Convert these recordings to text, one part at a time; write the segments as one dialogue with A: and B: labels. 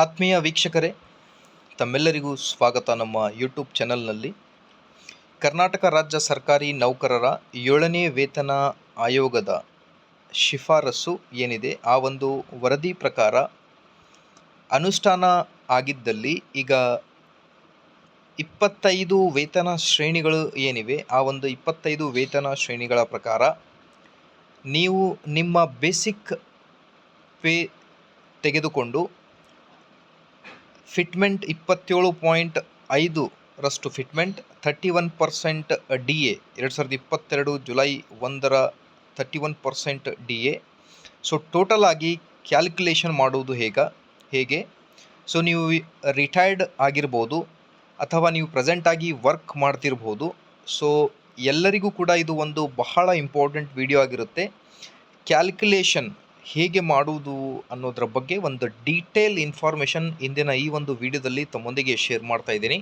A: ಆತ್ಮೀಯ ವೀಕ್ಷಕರೇ, ತಮ್ಮೆಲ್ಲರಿಗೂ ಸ್ವಾಗತ ನಮ್ಮ ಯೂಟ್ಯೂಬ್ ಚಾನಲ್ನಲ್ಲಿ. ಕರ್ನಾಟಕ ರಾಜ್ಯ ಸರ್ಕಾರಿ ನೌಕರರ 7ನೇ ವೇತನ ಆಯೋಗದ ಶಿಫಾರಸು ಏನಿದೆ, ಆ ಒಂದು ವರದಿ ಪ್ರಕಾರ ಅನುಷ್ಠಾನ ಆಗಿದ್ದಲ್ಲಿ ಈಗ 25 ವೇತನ ಶ್ರೇಣಿಗಳು ಏನಿವೆ, ಆ ಒಂದು 25 ವೇತನ ಶ್ರೇಣಿಗಳ ಪ್ರಕಾರ ನೀವು ನಿಮ್ಮ ಬೇಸಿಕ್ ಪೇ ತೆಗೆದುಕೊಂಡು ಫಿಟ್ಮೆಂಟ್ 27.5 ಫಿಟ್ಮೆಂಟ್, 31% DA 2022 ಜುಲೈ 1ರ 31% DA. ಸೊ ಟೋಟಲ್ ಆಗಿ ಕ್ಯಾಲ್ಕುಲೇಷನ್ ಮಾಡುವುದು ಹೇಗೆ ಸೊ ನೀವು ರಿಟೈರ್ಡ್ ಆಗಿರ್ಬೋದು ಅಥವಾ ನೀವು ಪ್ರೆಸೆಂಟಾಗಿ ವರ್ಕ್ ಮಾಡ್ತಿರ್ಬೋದು. ಸೊ ಎಲ್ಲರಿಗೂ ಕೂಡ ಇದು ಒಂದು ಬಹಳ ಇಂಪಾರ್ಟೆಂಟ್ ವಿಡಿಯೋ ಆಗಿರುತ್ತೆ. ಕ್ಯಾಲ್ಕುಲೇಷನ್ ಹೇಗೆ ಮಾಡುವುದು ಅನ್ನೋದ್ರ ಬಗ್ಗೆ ಒಂದು ಡೀಟೇಲ್ ಇನ್ಫಾರ್ಮೇಷನ್ ಇಂದಿನ ಈ ಒಂದು ವಿಡಿಯೋದಲ್ಲಿ ತಮ್ಮೊಂದಿಗೆ ಶೇರ್ ಮಾಡ್ತಾ ಇದ್ದೀನಿ.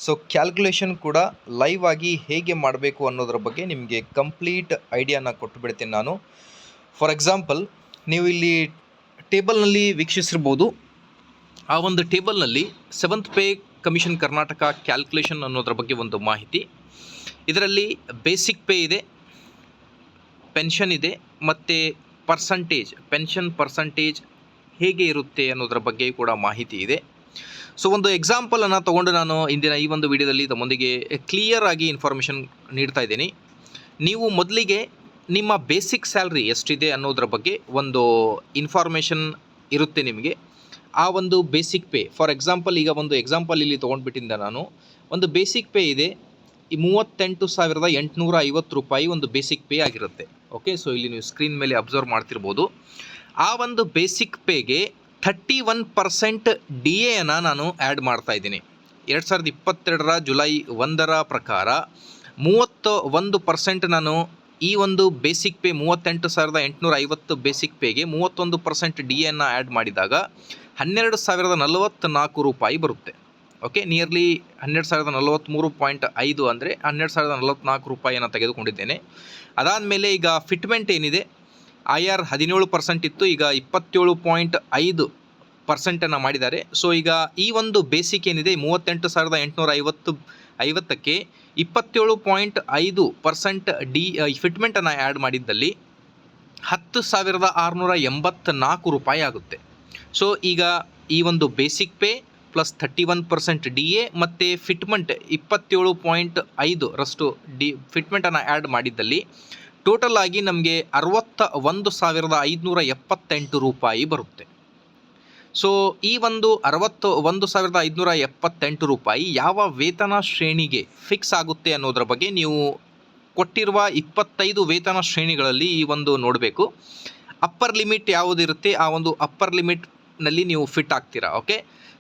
A: ಸೊ ಕ್ಯಾಲ್ಕುಲೇಷನ್ ಕೂಡ ಲೈವ್ ಆಗಿ ಹೇಗೆ ಮಾಡಬೇಕು ಅನ್ನೋದ್ರ ಬಗ್ಗೆ ನಿಮಗೆ ಕಂಪ್ಲೀಟ್ ಐಡಿಯಾನ ಕೊಟ್ಟು ಬಿಡ್ತೀನಿ ನಾನು. ಫಾರ್ ಎಕ್ಸಾಂಪಲ್, ನೀವು ಇಲ್ಲಿ ಟೇಬಲ್ನಲ್ಲಿ ವೀಕ್ಷಿಸಿರ್ಬೋದು. ಆ ಒಂದು ಟೇಬಲ್ನಲ್ಲಿ 7th pay commission Karnataka calculation ಅನ್ನೋದ್ರ ಬಗ್ಗೆ ಒಂದು ಮಾಹಿತಿ. ಇದರಲ್ಲಿ ಬೇಸಿಕ್ ಪೇ ಇದೆ, ಪೆನ್ಷನ್ ಇದೆ, ಮತ್ತು ಪೆನ್ಷನ್ ಪರ್ಸಂಟೇಜ್ ಹೇಗೆ ಇರುತ್ತೆ ಅನ್ನೋದ್ರ ಬಗ್ಗೆ ಕೂಡ ಮಾಹಿತಿ ಇದೆ. ಸೊ ಒಂದು ಎಕ್ಸಾಂಪಲನ್ನು ತೊಗೊಂಡು ನಾನು ಇಂದಿನ ಈ ಒಂದು ವಿಡಿಯೋದಲ್ಲಿ ತಮ್ಮೊಂದಿಗೆ ಕ್ಲಿಯರ್ ಆಗಿ ಇನ್ಫಾರ್ಮೇಷನ್ ನೀಡ್ತಾ ಇದ್ದೀನಿ. ನೀವು ಮೊದಲಿಗೆ ನಿಮ್ಮ ಬೇಸಿಕ್ ಸ್ಯಾಲ್ರಿ ಎಷ್ಟಿದೆ ಅನ್ನೋದ್ರ ಬಗ್ಗೆ ಒಂದು ಇನ್ಫಾರ್ಮೇಷನ್ ಇರುತ್ತೆ ನಿಮಗೆ. ಆ ಒಂದು ಬೇಸಿಕ್ ಪೇ, ಫಾರ್ ಎಕ್ಸಾಂಪಲ್, ಈಗ ಒಂದು ಎಕ್ಸಾಂಪಲ್ ಇಲ್ಲಿ ತೊಗೊಂಡ್ಬಿಟ್ಟಿದ್ದೆ ನಾನು. ಒಂದು ಬೇಸಿಕ್ ಪೇ ಇದೆ, ಈ 38,850 ರೂಪಾಯಿ ಒಂದು ಬೇಸಿಕ್ ಪೇ ಆಗಿರುತ್ತೆ. ಓಕೆ, ಸೊ ಇಲ್ಲಿ ನೀವು ಸ್ಕ್ರೀನ್ ಮೇಲೆ ಅಬ್ಸರ್ವ್ ಮಾಡ್ತಿರ್ಬೋದು. ಆ ಒಂದು ಬೇಸಿಕ್ ಪೇಗೆ 31% DAಯನ್ನು ನಾನು ಆ್ಯಡ್ ಮಾಡ್ತಾ ಇದ್ದೀನಿ. 2022 ಜುಲೈ 1ರ ಪ್ರಕಾರ 31% ನಾನು ಈ ಒಂದು ಬೇಸಿಕ್ ಪೇ 38,850 ಬೇಸಿಕ್ ಪೇಗೆ 31% DAಯನ್ನು ಆ್ಯಡ್ ಮಾಡಿದಾಗ 12,044 ರೂಪಾಯಿ ಬರುತ್ತೆ. ಓಕೆ, ನಿಯರ್ಲಿ 12,043.5 ಅಂದರೆ 12,044 ರೂಪಾಯಿಯನ್ನು ತೆಗೆದುಕೊಂಡಿದ್ದೇನೆ. ಅದಾದಮೇಲೆ ಈಗ ಫಿಟ್ಮೆಂಟ್ ಏನಿದೆ, IR 17% ಇತ್ತು, ಈಗ 27.5% ಮಾಡಿದ್ದಾರೆ. ಸೊ ಈಗ ಈ ಒಂದು ಬೇಸಿಕ್ ಏನಿದೆ 38,850ಕ್ಕೆ 27.5% ಫಿಟ್ಮೆಂಟನ್ನು ಆ್ಯಡ್ ಮಾಡಿದ್ದಲ್ಲಿ 10,684 ರೂಪಾಯಿ ಆಗುತ್ತೆ. ಸೊ ಈಗ ಈ ಒಂದು ಬೇಸಿಕ್ ಪೇ ಪ್ಲಸ್ 31% DA ಮತ್ತು ಫಿಟ್ಮೆಂಟ್ 27.5% ಫಿಟ್ಮೆಂಟನ್ನು ಆ್ಯಡ್ ಮಾಡಿದ್ದಲ್ಲಿ ಟೋಟಲ್ ಆಗಿ ನಮಗೆ 61,578 ರೂಪಾಯಿ ಬರುತ್ತೆ. ಸೊ ಈ ಒಂದು 61,578 ರೂಪಾಯಿ ಯಾವ ವೇತನ ಶ್ರೇಣಿಗೆ ಫಿಕ್ಸ್ ಆಗುತ್ತೆ ಅನ್ನೋದ್ರ ಬಗ್ಗೆ ನೀವು ಕೊಟ್ಟಿರುವ 25 ವೇತನ ಶ್ರೇಣಿಗಳಲ್ಲಿ ಈ ಒಂದು ನೋಡಬೇಕು. ಅಪ್ಪರ್ ಲಿಮಿಟ್ ಯಾವುದಿರುತ್ತೆ, ಆ ಒಂದು ಅಪ್ಪರ್ ಲಿಮಿಟ್ನಲ್ಲಿ ನೀವು ಫಿಟ್ ಆಗ್ತೀರಾ. ಓಕೆ,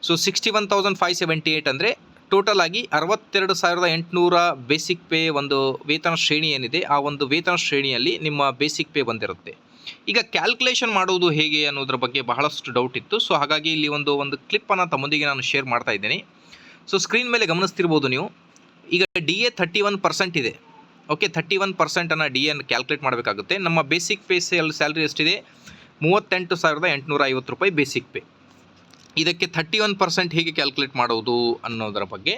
A: ಸೊ 61,578 ಅಂದರೆ ಟೋಟಲ್ ಆಗಿ 62,800 ಬೇಸಿಕ್ ಪೇ ಒಂದು ವೇತನ ಶ್ರೇಣಿ ಏನಿದೆ, ಆ ಒಂದು ವೇತನ ಶ್ರೇಣಿಯಲ್ಲಿ ನಿಮ್ಮ ಬೇಸಿಕ್ ಪೇ ಬಂದಿರುತ್ತೆ. ಈಗ ಕ್ಯಾಲ್ಕುಲೇಷನ್ ಮಾಡುವುದು ಹೇಗೆ ಅನ್ನೋದ್ರ ಬಗ್ಗೆ ಬಹಳಷ್ಟು ಡೌಟ್ ಇತ್ತು. ಸೊ ಹಾಗಾಗಿ ಇಲ್ಲಿ ಒಂದು ಕ್ಲಿಪ್ಪನ್ನು ತಮ್ಮೊಂದಿಗೆ ನಾನು ಶೇರ್ ಮಾಡ್ತಾ ಇದ್ದೀನಿ. ಸೊ ಸ್ಕ್ರೀನ್ ಮೇಲೆ ಗಮನಿಸ್ತಿರ್ಬೋದು ನೀವು. ಈಗ DA 31% ಇದೆ. ಓಕೆ, 31%ಅನ್ನು DAಯನ್ನು ಕ್ಯಾಲ್ಕುಲೇಟ್ ಮಾಡಬೇಕಾಗುತ್ತೆ. ನಮ್ಮ ಬೇಸಿಕ್ ಪೇ ಸ್ಯಾಲ್ರಿ ಎಷ್ಟಿದೆ, 38,850 ರೂಪಾಯಿ ಬೇಸಿಕ್ ಪೇ. ಇದಕ್ಕೆ 31% ಹೇಗೆ ಕ್ಯಾಲ್ಕುಲೇಟ್ ಮಾಡೋದು ಅನ್ನೋದರ ಬಗ್ಗೆ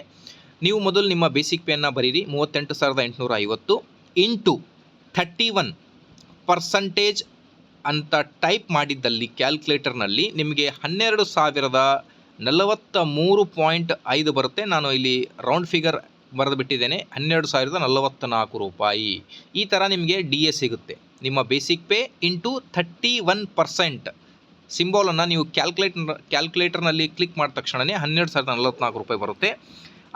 A: ನೀವು ಮೊದಲು ನಿಮ್ಮ ಬೇಸಿಕ್ ಪೇಯನ್ನು ಬರೀರಿ. 38,850 ಇಂಟು 31% ಅಂತ ಟೈಪ್ ಮಾಡಿದ್ದಲ್ಲಿ ಕ್ಯಾಲ್ಕುಲೇಟರ್ನಲ್ಲಿ ನಿಮಗೆ 12,043.5 ಬರುತ್ತೆ. ನಾನು ಇಲ್ಲಿ ರೌಂಡ್ ಫಿಗರ್ ಬರೆದು ಬಿಟ್ಟಿದ್ದೇನೆ, 12,044 ರೂಪಾಯಿ. ಈ ಥರ ನಿಮಗೆ DA ಸಿಗುತ್ತೆ. ನಿಮ್ಮ ಬೇಸಿಕ್ ಪೇ ಇಂಟು 31% ಸಿಂಬಾಲನ್ನು ನೀವು ಕ್ಯಾಲ್ಕುಲೇಟರ್ನಲ್ಲಿ ಕ್ಲಿಕ್ ಮಾಡಿದ ತಕ್ಷಣವೇ 12,044 ರೂಪಾಯಿ ಬರುತ್ತೆ.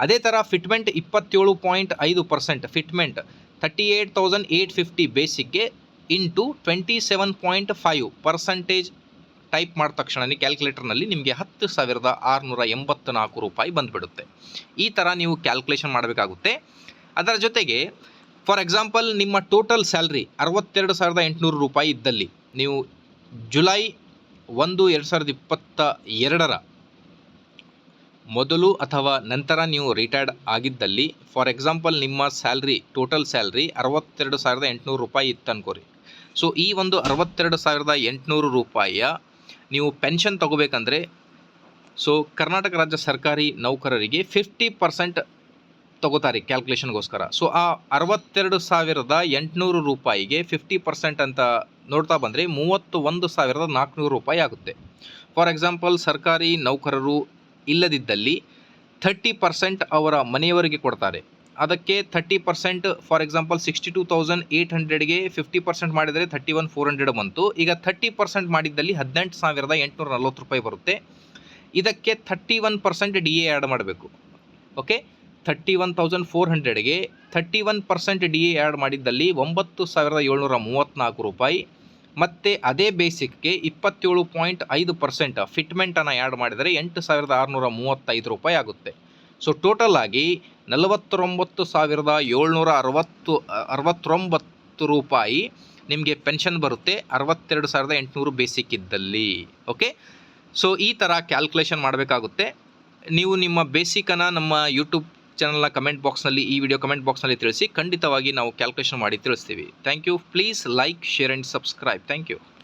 A: ಅದೇ ಥರ ಫಿಟ್ಮೆಂಟ್ 27.5%, ಫಿಟ್ಮೆಂಟ್ 38,850 ಬೇಸಿಕ್ಗೆ ಇಂಟು 27.5% ಟೈಪ್ ಮಾಡಿದ ತಕ್ಷಣವೇ ಕ್ಯಾಲ್ಕುಲೇಟರ್ನಲ್ಲಿ ನಿಮಗೆ 10,684 ರೂಪಾಯಿ ಬಂದುಬಿಡುತ್ತೆ. ಈ ಥರ ನೀವು ಕ್ಯಾಲ್ಕುಲೇಷನ್ ಮಾಡಬೇಕಾಗುತ್ತೆ. ಅದರ ಜೊತೆಗೆ ಫಾರ್ ಎಕ್ಸಾಂಪಲ್, ನಿಮ್ಮ ಟೋಟಲ್ ಸ್ಯಾಲ್ರಿ 62,800 ರೂಪಾಯಿ ಇದ್ದಲ್ಲಿ ನೀವು ಜುಲೈ 1, 2022 ಮೊದಲು ಅಥವಾ ನಂತರ ನೀವು ರಿಟೈರ್ಡ್ ಆಗಿದ್ದಲ್ಲಿ, ಫಾರ್ ಎಕ್ಸಾಂಪಲ್ ನಿಮ್ಮ ಸ್ಯಾಲ್ರಿ ಟೋಟಲ್ ಸ್ಯಾಲ್ರಿ 62,800 ರೂಪಾಯಿ ಇತ್ತು ಅನ್ಕೋರಿ. ಸೊ ಈ ಒಂದು 62,800 ರೂಪಾಯಿಯ ನೀವು ಪೆನ್ಷನ್ ತೊಗೋಬೇಕಂದ್ರೆ ಸೊ ಕರ್ನಾಟಕ ರಾಜ್ಯ ಸರ್ಕಾರಿ ನೌಕರರಿಗೆ 50% ತಗೋತಾರೆ ಕ್ಯಾಲ್ಕುಲೇಷನ್ಗೋಸ್ಕರ. ಸೊ ಆ 62,800 ರೂಪಾಯಿಗೆ 50% ಅಂತ ನೋಡ್ತಾ ಬಂದರೆ 31,400 ರೂಪಾಯಿ ಆಗುತ್ತೆ. ಫಾರ್ ಎಕ್ಸಾಂಪಲ್ ಸರ್ಕಾರಿ ನೌಕರರು ಇಲ್ಲದಿದ್ದಲ್ಲಿ 30% ಅವರ ಮನೆಯವರಿಗೆ ಕೊಡ್ತಾರೆ. ಅದಕ್ಕೆ 30% ಫಾರ್ ಎಕ್ಸಾಂಪಲ್ 62,800ಗೆ 50% ಮಾಡಿದರೆ 31,400 ಬಂತು. ಈಗ 30% ಮಾಡಿದ್ದಲ್ಲಿ 18,840 ರೂಪಾಯಿ ಬರುತ್ತೆ. ಇದಕ್ಕೆ 31% DA ಆ್ಯಡ್ ಮಾಡಬೇಕು. ಓಕೆ, 31,400ಗೆ 31% DA ಆ್ಯಡ್ ಮಾಡಿದ್ದಲ್ಲಿ 9,734 ರೂಪಾಯಿ. ಮತ್ತು ಅದೇ ಬೇಸಿಕ್ಗೆ 27.5% ಫಿಟ್ಮೆಂಟನ್ನು ಆ್ಯಡ್ ಮಾಡಿದರೆ 8,635 ರೂಪಾಯಿ ಆಗುತ್ತೆ. ಸೊ ಟೋಟಲ್ ಆಗಿ 49,769 ರೂಪಾಯಿ ನಿಮಗೆ ಪೆನ್ಷನ್ ಬರುತ್ತೆ 62,800 ಬೇಸಿಕ್ ಇದ್ದಲ್ಲಿ. ಓಕೆ, ಸೊ ಈ ಥರ ಕ್ಯಾಲ್ಕುಲೇಷನ್ ಮಾಡಬೇಕಾಗುತ್ತೆ. ನೀವು ನಿಮ್ಮ ಬೇಸಿಕನ್ನು ನಮ್ಮ ಯೂಟ್ಯೂಬ್ ಚಾನಲ್ನ ಕಮೆಂಟ್ ಬಾಕ್ಸ್ನಲ್ಲಿ, ಈ ವಿಡಿಯೋ ಕಮೆಂಟ್ ಬಾಕ್ಸ್ನಲ್ಲಿ ತಿಳಿಸಿ. ಖಂಡಿತವಾಗಿ ನಾವು ಕ್ಯಾಲ್ಕುಲೇಷನ್ ಮಾಡಿ ತಿಳಿಸ್ತೀವಿ. Thank you. Please like, share and subscribe. Thank you.